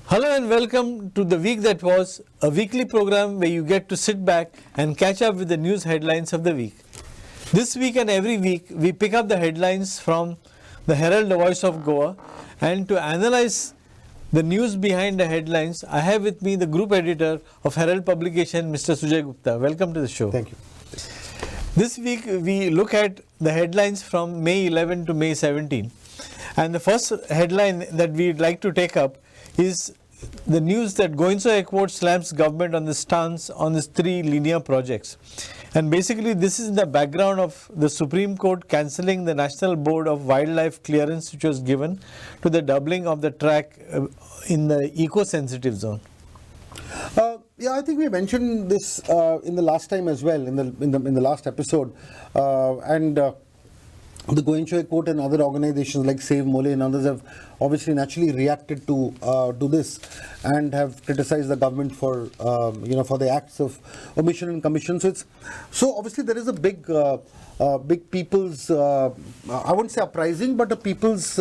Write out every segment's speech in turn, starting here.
Hello and welcome to The Week That Was, a weekly program where you get to sit back and catch up with the news headlines of the week. This week and every week, we pick up the headlines from the Herald, the voice of Goa, and to analyze the news behind the headlines, I have with me the group editor of Herald publication, Mr. Sujay Gupta. Welcome to the show. Thank you. This week, we look at the headlines from May 11 to May 17. And the first headline that we'd like to take up is the news that Goensa Airport slams government on the stance on its three linear projects. And basically this is in the background of the Supreme Court cancelling the National Board of Wildlife clearance which was given to the doubling of the track in the eco-sensitive zone. Yeah, I think we mentioned this in the last time as well, in the last episode, the Goensa Court and other organizations like Save Mole and others have obviously naturally reacted to this and have criticized the government for for the acts of omission and commission. So obviously there is a big people's I wouldn't say uprising, but a people's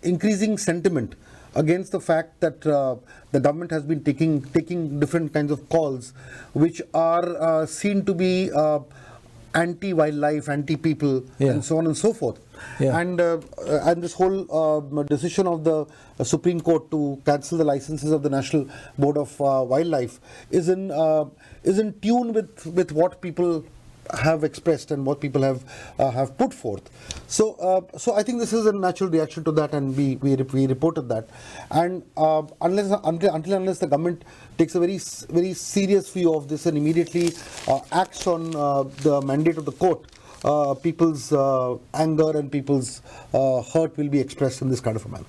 increasing sentiment against the fact that the government has been taking different kinds of calls which are seen to be anti-wildlife, anti-people, and so on and so forth. Yeah. And this whole decision of the Supreme Court to cancel the licenses of the National Board of Wildlife is in tune with what people have expressed and what people have put forth. So I think this is a natural reaction to that, and we reported that. And unless the government takes a very serious view of this and immediately acts on the mandate of the court, people's anger and people's hurt will be expressed in this kind of a manner.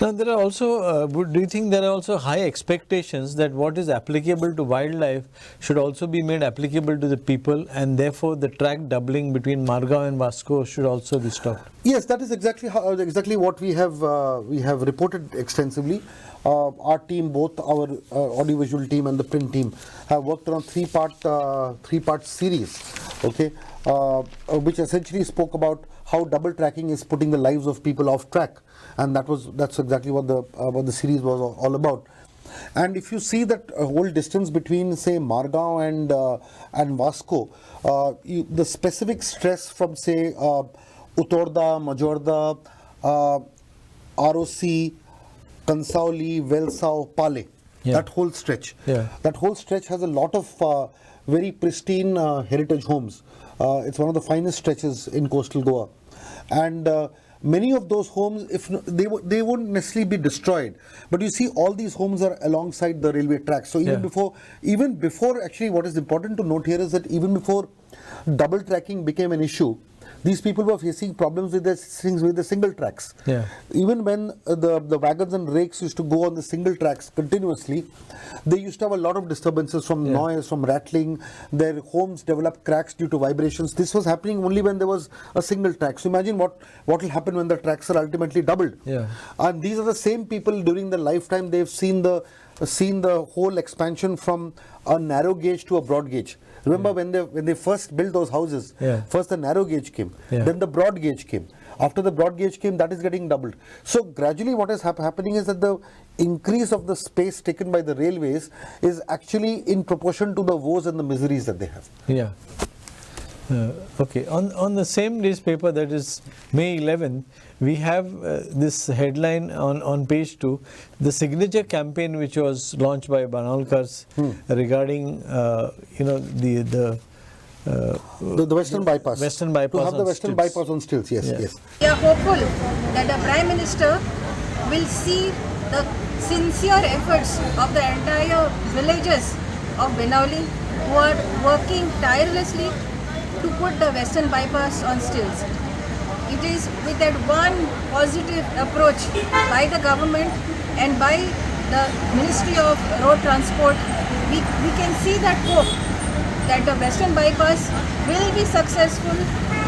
Now there are also, do you think there are also high expectations that what is applicable to wildlife should also be made applicable to the people, and therefore the track doubling between Margao and Vasco should also be stopped? Yes, that is exactly what we have reported extensively. Our team, both our audiovisual team and the print team, have worked on three-part series, okay, which essentially spoke about how double tracking is putting the lives of people off track, and that's exactly what the series was all about. And if you see that whole distance between, say, Margao and Vasco, the specific stress from, say, Utorda, Majorda, ROC, Kansauli, Velsao, Pale, that whole stretch. Yeah. That whole stretch has a lot of very pristine heritage homes. It's one of the finest stretches in coastal Goa. And many of those homes, if they won't necessarily be destroyed, but you see all these homes are alongside the railway tracks. So even before actually, what is important to note here is that even before double tracking became an issue, these people were facing problems with the single tracks. Yeah. Even when the wagons and rakes used to go on the single tracks continuously, they used to have a lot of disturbances from noise, from rattling. Their homes developed cracks due to vibrations. This was happening only when there was a single track. So imagine what will happen when the tracks are ultimately doubled. Yeah. And these are the same people during their lifetime. They've seen the whole expansion from a narrow gauge to a broad gauge. Remember when they first built those houses, first the narrow gauge came, then the broad gauge came. After the broad gauge came, that is getting doubled. So gradually what is happening is that the increase of the space taken by the railways is actually in proportion to the woes and the miseries that they have. Yeah. Okay. On the same newspaper, that is May 11, we have this headline on page 2, the signature campaign which was launched by Banolkars regarding the Western bypass. Western bypass. To have the Western bypass on stilts, yes. We are hopeful that the Prime Minister will see the sincere efforts of the entire villagers of Benauli who are working tirelessly to put the Western bypass on stilts. It is with that one positive approach by the government and by the Ministry of Road Transport, we can see that hope that the Western bypass will be successful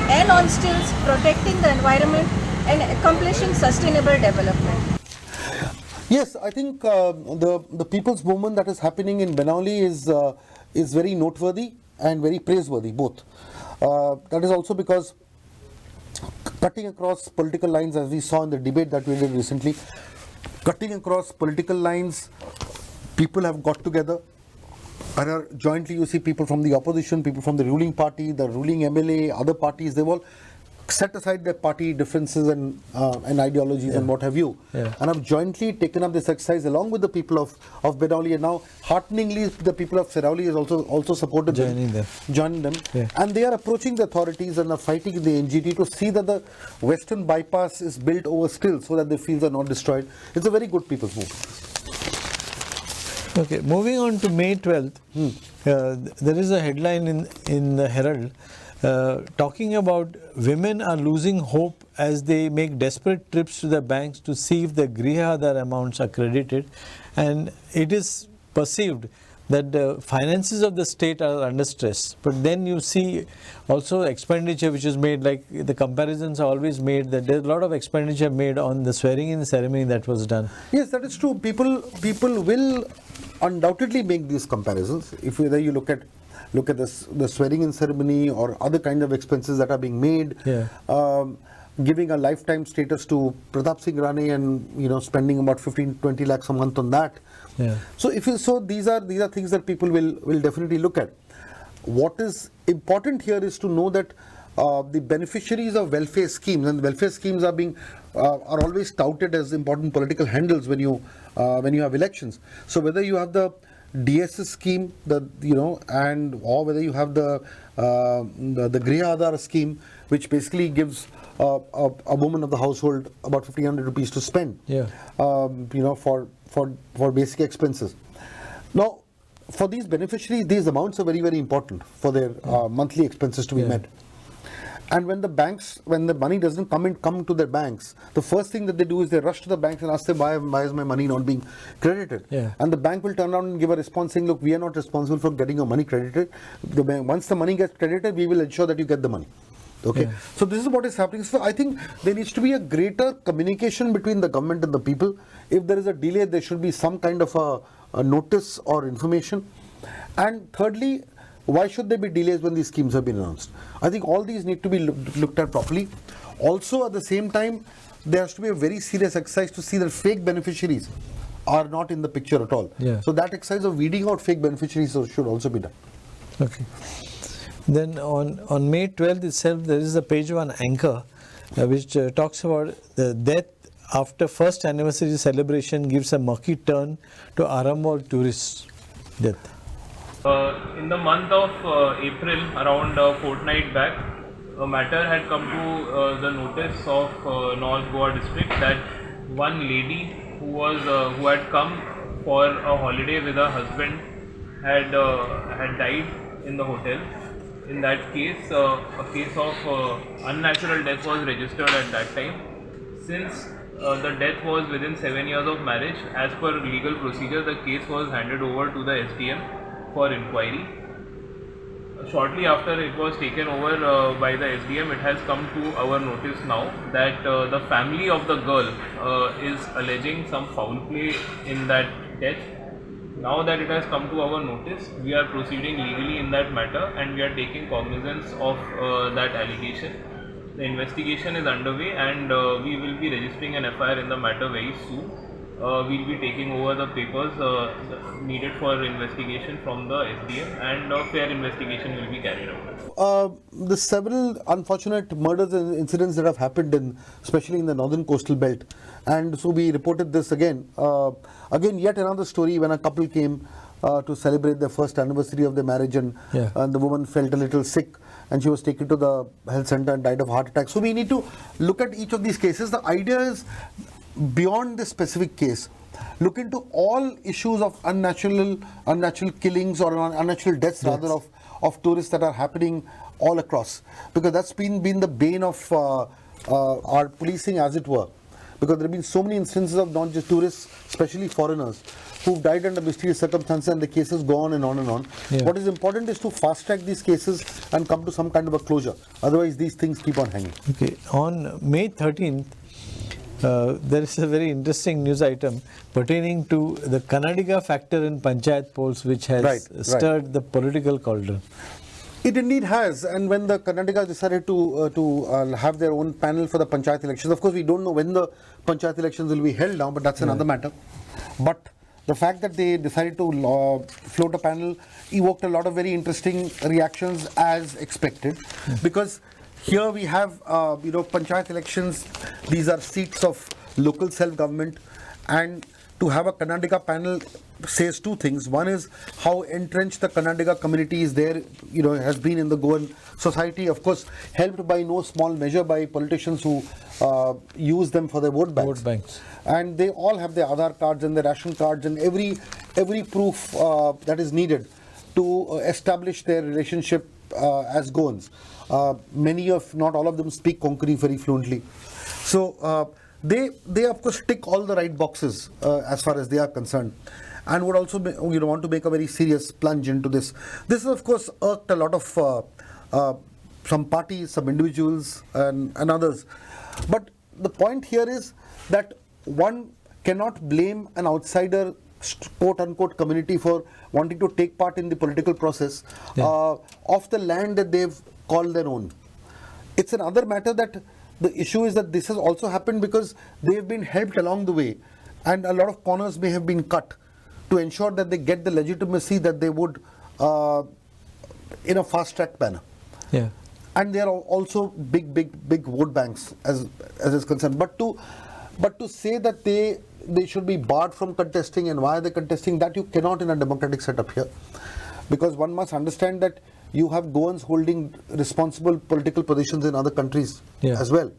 and on stilts, protecting the environment and accomplishing sustainable development. Yes, I think the people's movement that is happening in Benauli is very noteworthy and very praiseworthy, both. That is also because cutting across political lines, as we saw in the debate that we did recently, cutting across political lines, people have got together. And jointly, you see people from the opposition, people from the ruling party, the ruling MLA, other parties, they've all set aside their party differences and ideologies and what have you. And have jointly taken up this exercise along with the people of Badauli. And now, hearteningly, the people of Sarauli has also supported joining them. And they are approaching the authorities and are fighting the NGT to see that the western bypass is built over still so that the fields are not destroyed. It's a very good people's movement. Okay, moving on to May 12th, there is a headline in the Herald talking about women are losing hope as they make desperate trips to the banks to see if the Griha Aadhar amounts are credited, and it is perceived that the finances of the state are under stress. But then you see also expenditure which is made, like the comparisons are always made that there's a lot of expenditure made on the swearing in ceremony that was done. Yes, that is true. People will undoubtedly make these comparisons. If whether you look at the swearing in ceremony or other kind of expenses that are being made, giving a lifetime status to Pratap Singh Rane and spending about 15-20 lakhs a month on that. So these are things that people will definitely look at. What is important here is to know that the beneficiaries of welfare schemes, and welfare schemes are always touted as important political handles when you have elections. So whether you have the DSS scheme, or whether you have the Griha Aadhar scheme, which basically gives a woman of the household about 1,500 rupees to spend, for basic expenses. Now, for these beneficiaries, these amounts are very, very important for their monthly expenses to be met. And when the money doesn't come to their banks, the first thing that they do is they rush to the banks and ask them, why is my money not being credited? And the bank will turn around and give a response saying, look, we are not responsible for getting your money credited. Once the money gets credited, we will ensure that you get the money. Okay, so this is what is happening. So I think there needs to be a greater communication between the government and the people. If there is a delay, there should be some kind of a notice or information. And thirdly, why should there be delays when these schemes have been announced? I think all these need to be looked at properly. Also, at the same time, there has to be a very serious exercise to see that fake beneficiaries are not in the picture at all. So that exercise of weeding out fake beneficiaries should also be done. Okay. Then on May 12th itself, there is a page one anchor which talks about the death after first anniversary celebration gives a murky turn to Arambol tourists' death. In the month of April, around a fortnight back, a matter had come to the notice of North Goa district that one lady who had come for a holiday with her husband had died in the hotel. In that case, a case of unnatural death was registered at that time. Since the death was within 7 years of marriage, as per legal procedure, the case was handed over to the SDM for inquiry. Shortly after it was taken over by the SDM, it has come to our notice now that the family of the girl is alleging some foul play in that death. Now that it has come to our notice, we are proceeding legally in that matter and we are taking cognizance of that allegation. The investigation is underway and we will be registering an FIR in the matter very soon. We'll be taking over the papers needed for investigation from the SDM and a fair investigation will be carried out. The several unfortunate murders and incidents that have happened especially in the northern coastal belt, and so we reported this again. Yet another story when a couple came to celebrate their first anniversary of their marriage and the woman felt a little sick and she was taken to the health center and died of heart attack. So we need to look at each of these cases. The idea is, beyond this specific case, look into all issues of unnatural killings or unnatural deaths rather of tourists that are happening all across, because that's been the bane of our policing, as it were, because there have been so many instances of not just tourists, especially foreigners, who've died under mysterious circumstances, and the cases go on and on and on. What is important is to fast track these cases and come to some kind of a closure, otherwise these things keep on hanging. Okay, on May 13th, there is a very interesting news item pertaining to the Kannadiga factor in Panchayat polls, which has stirred the political cauldron. It indeed has, and when the Karnataka decided to have their own panel for the panchayat elections, of course we don't know when the panchayat elections will be held now, but that's another matter. But the fact that they decided to float a panel evoked a lot of very interesting reactions as expected, because here we have panchayat elections. These are seats of local self-government, and to have a Karnataka panel says two things. One is how entrenched the Karnataka community is there, has been in the Goan society, of course, helped by no small measure by politicians who use them for their vote banks. And they all have their Aadhaar cards and their ration cards and every proof that is needed to establish their relationship as Goans. Many of, not all of them, speak Konkani very fluently. So they of course tick all the right boxes as far as they are concerned, and would also want to make a very serious plunge into this. This has of course irked a lot of some parties, some individuals and others. But the point here is that one cannot blame an outsider quote unquote community for wanting to take part in the political process of the land that they've called their own. It's another matter that the issue is that this has also happened because they have been helped along the way, and a lot of corners may have been cut to ensure that they get the legitimacy that they would in a fast-track manner. Yeah. And there are also big vote banks as is concerned. But to say that they should be barred from contesting, and why are they contesting, that you cannot in a democratic setup here, because one must understand that you have Goans holding responsible political positions in other countries as well,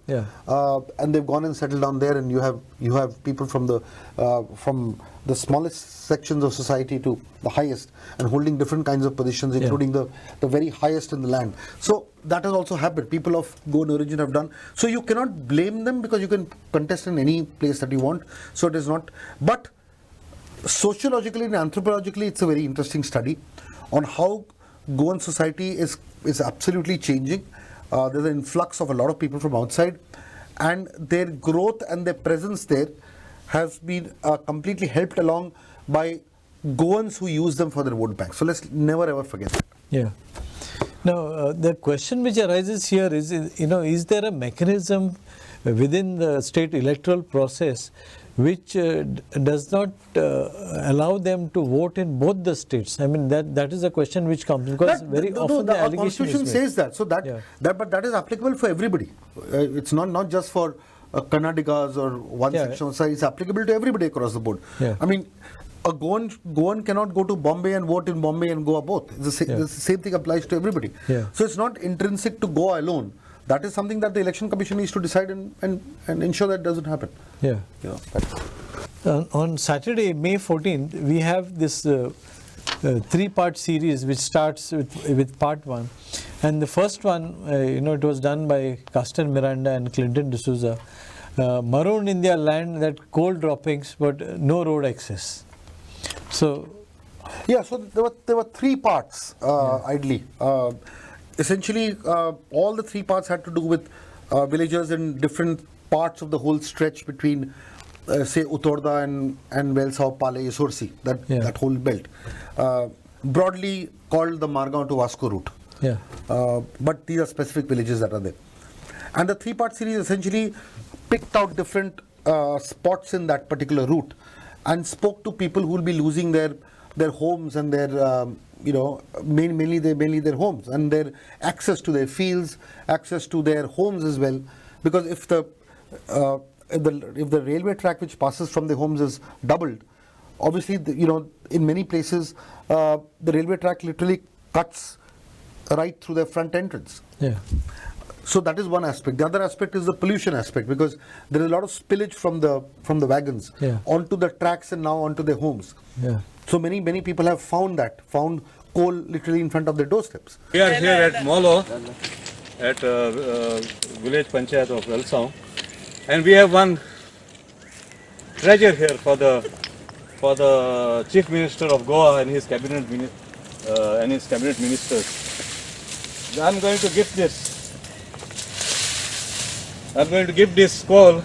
and they've gone and settled down there, and you have people from the smallest sections of society to the highest, and holding different kinds of positions, including the very highest in the land. So that has also happened. People of Goan origin have done. So you cannot blame them, because you can contest in any place that you want. So it is not. But sociologically and anthropologically, it's a very interesting study on how Goan society is absolutely changing. There's an influx of a lot of people from outside, and their growth and their presence there has been completely helped along by Goans who use them for their vote bank. So let's never ever forget that. Yeah. Now the question which arises here is there a mechanism within the state electoral process which does not allow them to vote in both the states? I mean, that is a question which comes, because very often the allegation Constitution says that. So but that is applicable for everybody. It's not just for Karnatakas or one section of society. It's applicable to everybody across the board. I mean, a Goan cannot go to Bombay and vote in Bombay and Goa both. The same thing applies to everybody. So it's not intrinsic to Goa alone. That is something that the Election Commission needs to decide and ensure that doesn't happen. On Saturday, May 14th, we have this three-part series which starts with part 1. And the first one, it was done by Castor Miranda and Clinton D'Souza. Maroon India land, that coal droppings, but no road access. So there were 3 parts, ideally. Essentially, all the 3 parts had to do with villagers in different parts of the whole stretch between, say, Utorda and Velsau, Pale, Isursi, that whole belt. Broadly called the Margaon to Vasco route. But these are specific villages that are there. And the 3-part series essentially picked out different spots in that particular route and spoke to people who will be losing their homes and their mainly their homes and their access to their fields, access to their homes as well. Because if the railway track which passes from the homes is doubled, obviously in many places the railway track literally cuts right through their front entrance. So that is one aspect. The other aspect is the pollution aspect, because there is a lot of spillage from the wagons onto the tracks and now onto their homes. So many people have found coal literally in front of their doorsteps. We are here at Molo, at village panchayat of Velsau, and we have one treasure here for the Chief Minister of Goa and his cabinet ministers. I'm going to give this call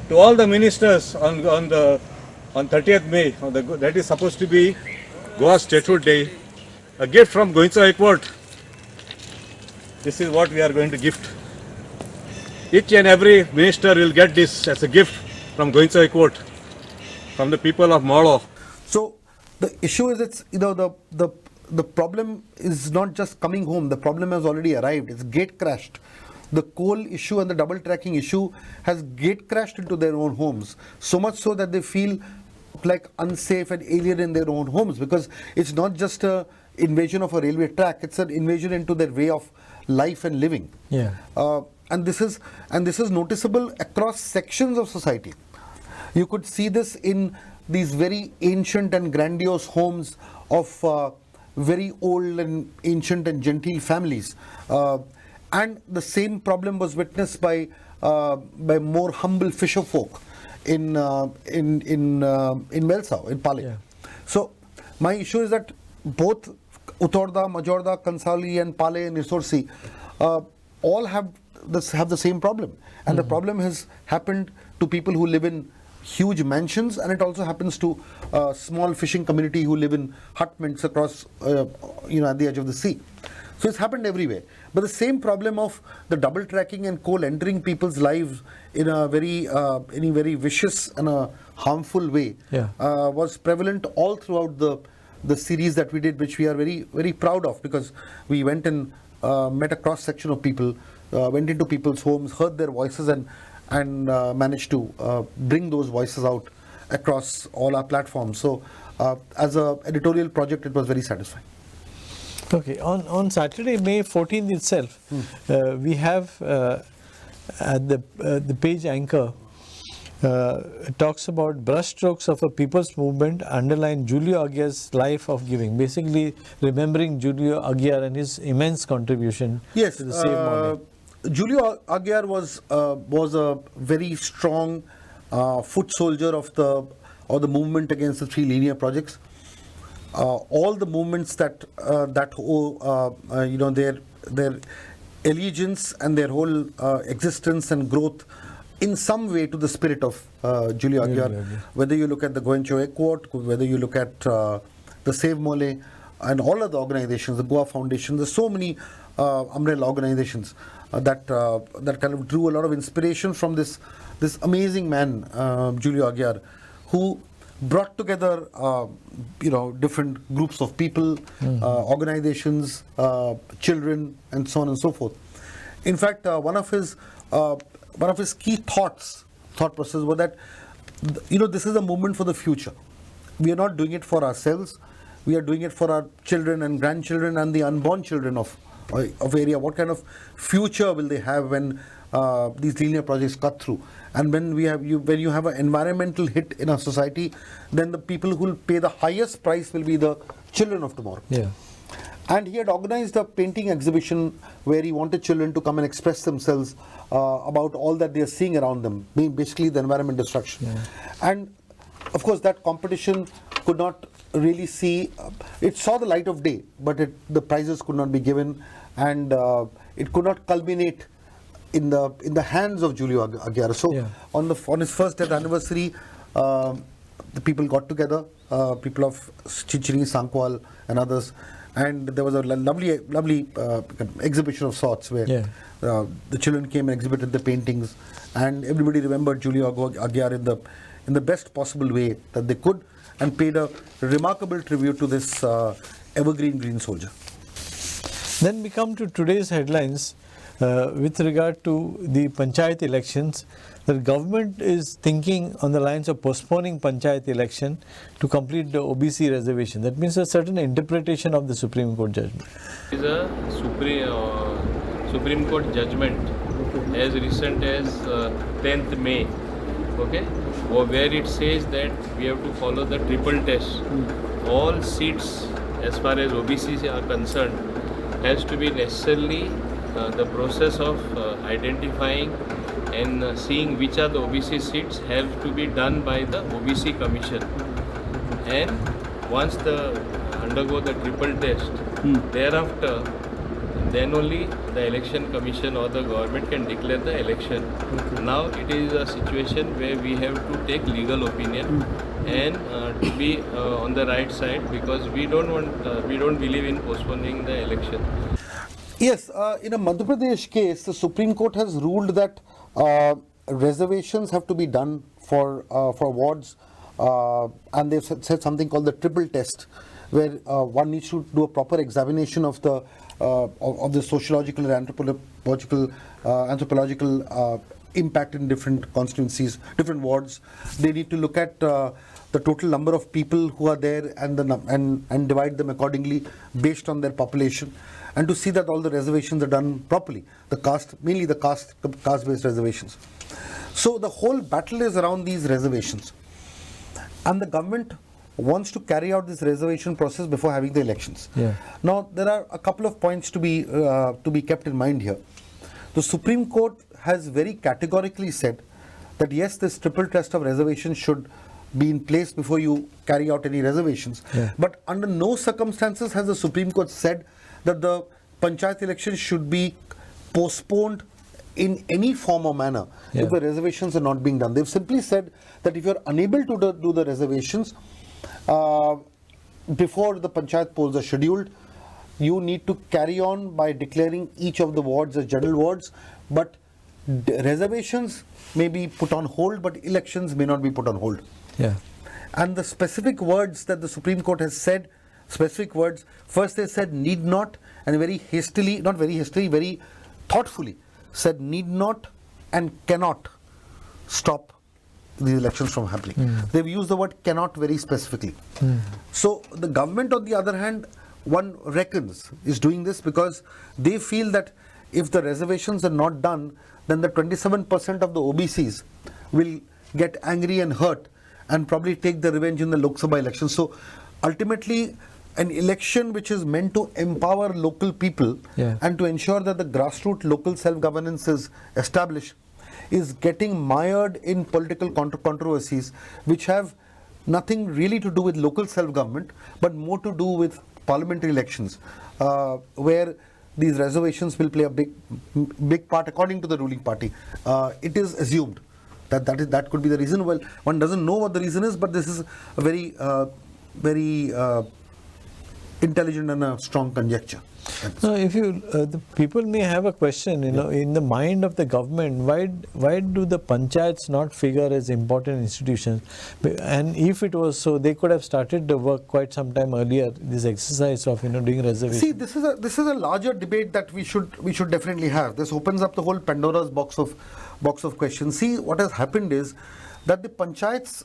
to all the ministers on 30th May. That is supposed to be Goa's Statehood Day. A gift from Goinsa Airport This is what we are going to gift. Each and every minister will get this as a gift from Goinchoi Court, from the people of Molo. So the issue is, it's, you know, the problem is not just coming home. The problem has already arrived. It's gate crashed. The coal issue and the double tracking issue has gate crashed into their own homes. So much so that they feel like unsafe and alien in their own homes, because it's not just a invasion of a railway track, it's an invasion into their way of life and living. Yeah. And this is noticeable across sections of society. You could see this in these very ancient and grandiose homes of very old and ancient and genteel families. And the same problem was witnessed by more humble fisher folk in Melsau, in Pale. Yeah. So my issue is that both Uttorda, Majorda, Kansauli and Pale and Isorsi all have the same problem. And the problem has happened to people who live in huge mansions, and it also happens to small fishing community who live in hutments across, at the edge of the sea. So it's happened everywhere. But the same problem of the double tracking and coal entering people's lives in a very vicious and a harmful way was prevalent all throughout the series that we did, which we are very, very proud of, because we went and met a cross section of people, went into people's homes, heard their voices, and managed to bring those voices out across all our platforms. So as an editorial project, it was very satisfying. Okay, on Saturday, May 14th itself, we have at the page anchor, it talks about brushstrokes of a people's movement underline Julio Aguiar's life of giving. Basically, remembering Julio Aguiar and his immense contribution to the Save Mole. Julio Aguiar was a very strong foot soldier of the movement against the three linear projects. All the movements that owe their allegiance and their whole existence and growth in some way to the spirit of Julio Aguiar. Whether you look at the Goinchoi Court, whether you look at the Save Mole, and all of the organizations, the Goa Foundation, there's so many umbrella organizations that kind of drew a lot of inspiration from this amazing man, Julio Aguiar, who brought together different groups of people, organizations, children, and so on and so forth. In fact, one of his key thought process was that this is a movement for the future. We are not doing it for ourselves. We are doing it for our children and grandchildren and the unborn children of area. What kind of future will they have when these linear projects cut through? And when you have an environmental hit in our society, then the people who will pay the highest price will be the children of tomorrow. Yeah. And he had organized a painting exhibition where he wanted children to come and express themselves about all that they are seeing around them, basically the environment destruction. Yeah. And of course, that competition could not really see, it saw the light of day, but the prizes could not be given, and it could not culminate in the hands of Julio Aguiar. So on his first death anniversary, the people got together, people of Chichiri, Sankwal and others, and there was a lovely exhibition of sorts where the children came and exhibited the paintings, and everybody remembered Julio Aguiar in the best possible way that they could, and paid a remarkable tribute to this evergreen green soldier. Then we come to today's headlines with regard to the panchayat elections. The government is thinking on the lines of postponing panchayat election to complete the OBC reservation. That means a certain interpretation of the Supreme Court judgment. It is a Supreme Court judgment as recent as 10th May, okay, where it says that we have to follow the triple test. All seats as far as OBCs are concerned has to be necessarily the process of identifying and seeing which are the OBC seats have to be done by the OBC Commission, and once the undergo the triple test, thereafter then only the election commission or the government can declare the election. Now it is a situation where we have to take legal opinion and to be on the right side, because we don't believe in postponing the election. Yes, in a Madhya Pradesh case, the Supreme Court has ruled that reservations have to be done for wards, and they've said something called the triple test, where one needs to do a proper examination of the sociological and anthropological impact in different constituencies, different wards. They need to look at the total number of people who are there and divide them accordingly based on their population, and to see that all the reservations are done properly. Mainly the caste-based reservations. So the whole battle is around these reservations, and the government wants to carry out this reservation process before having the elections. Yeah. Now there are a couple of points to be kept in mind here. The Supreme Court has very categorically said that yes, this triple test of reservations should be in place before you carry out any reservations. Yeah. But under no circumstances has the Supreme Court said that the panchayat elections should be postponed in any form or manner if the reservations are not being done. They've simply said that if you're unable to do the reservations before the panchayat polls are scheduled, you need to carry on by declaring each of the wards as general wards, but reservations may be put on hold, but elections may not be put on hold. Yeah. And the specific words that the Supreme Court has said, specific words, first they said need not, and very hastily, not very hastily, very thoughtfully said need not and cannot stop these elections from happening. They've used the word cannot very specifically. So the government, on the other hand, one reckons is doing this because they feel that if the reservations are not done, then the 27% of the OBCs will get angry and hurt and probably take the revenge in the Lok Sabha election. So ultimately, an election which is meant to empower local people and to ensure that the grassroots local self-governance is established is getting mired in political controversies which have nothing really to do with local self-government but more to do with parliamentary elections, where these reservations will play a big part according to the ruling party. It is assumed that could be the reason. Well, one doesn't know what the reason is, but this is a very intelligent and a strong conjecture. No, if you, the people may have a question, in the mind of the government, why do the panchayats not figure as important institutions? And if it was so, they could have started the work quite some time earlier. This exercise of doing reservations. See, this is a larger debate that we should definitely have. This opens up the whole Pandora's box of questions. See, what has happened is that the panchayats,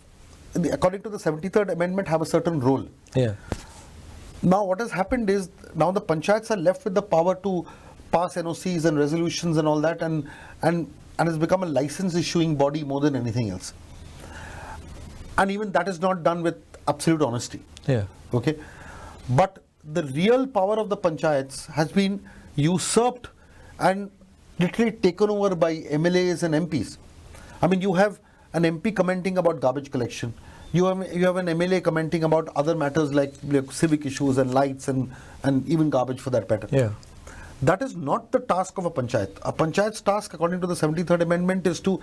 according to the 73rd Amendment, have a certain role. Yeah. Now what has happened is, now the panchayats are left with the power to pass NOCs and resolutions and all that, and has become a license issuing body more than anything else. And even that is not done with absolute honesty. Yeah. Okay. But the real power of the panchayats has been usurped and literally taken over by MLAs and MPs. I mean, you have an MP commenting about garbage collection. You have an MLA commenting about other matters like civic issues and lights and even garbage for that matter. Yeah. That is not the task of a panchayat. A panchayat's task, according to the 73rd Amendment, is to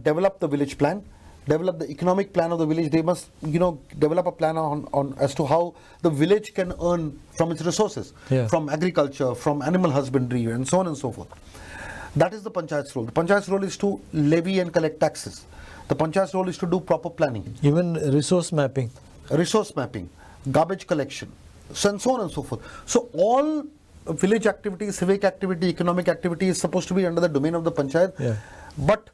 develop the village plan, develop the economic plan of the village. They must, develop a plan on as to how the village can earn from its resources, from agriculture, from animal husbandry, and so on and so forth. That is the panchayat's role. The panchayat's role is to levy and collect taxes. The panchayat's role is to do proper planning. Even resource mapping. Resource mapping, garbage collection, and so on and so forth. So all village activity, civic activity, economic activity is supposed to be under the domain of the panchayat. Yeah. But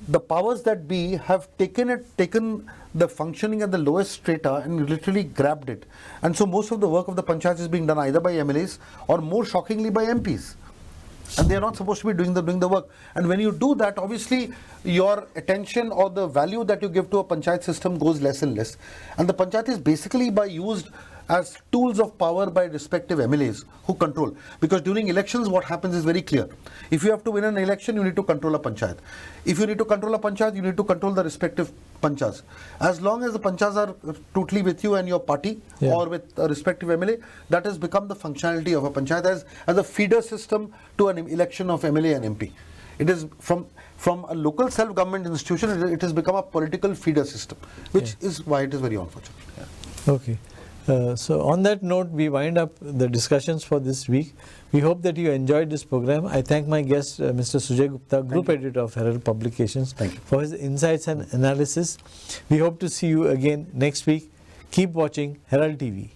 the powers that be have taken the functioning at the lowest strata and literally grabbed it. And so most of the work of the panchayat is being done either by MLAs or more shockingly by MPs. And they are not supposed to be doing the work. And when you do that, obviously your attention or the value that you give to a panchayat system goes less and less. And the panchayat is basically used as tools of power by respective MLAs who control. Because during elections, what happens is very clear. If you have to win an election, you need to control a panchayat. If you need to control a panchayat, you need to control the respective panchas. As long as the panchas are totally with you and your party or with a respective MLA, that has become the functionality of a panchayat as a feeder system to an election of MLA and MP. It is from a local self-government institution, it has become a political feeder system, which is why it is very unfortunate. Okay. So on that note, we wind up the discussions for this week. We hope that you enjoyed this program. I thank my guest, Mr. Sujay Gupta, Group Editor of Herald Publications, for his insights and analysis. We hope to see you again next week. Keep watching Herald TV.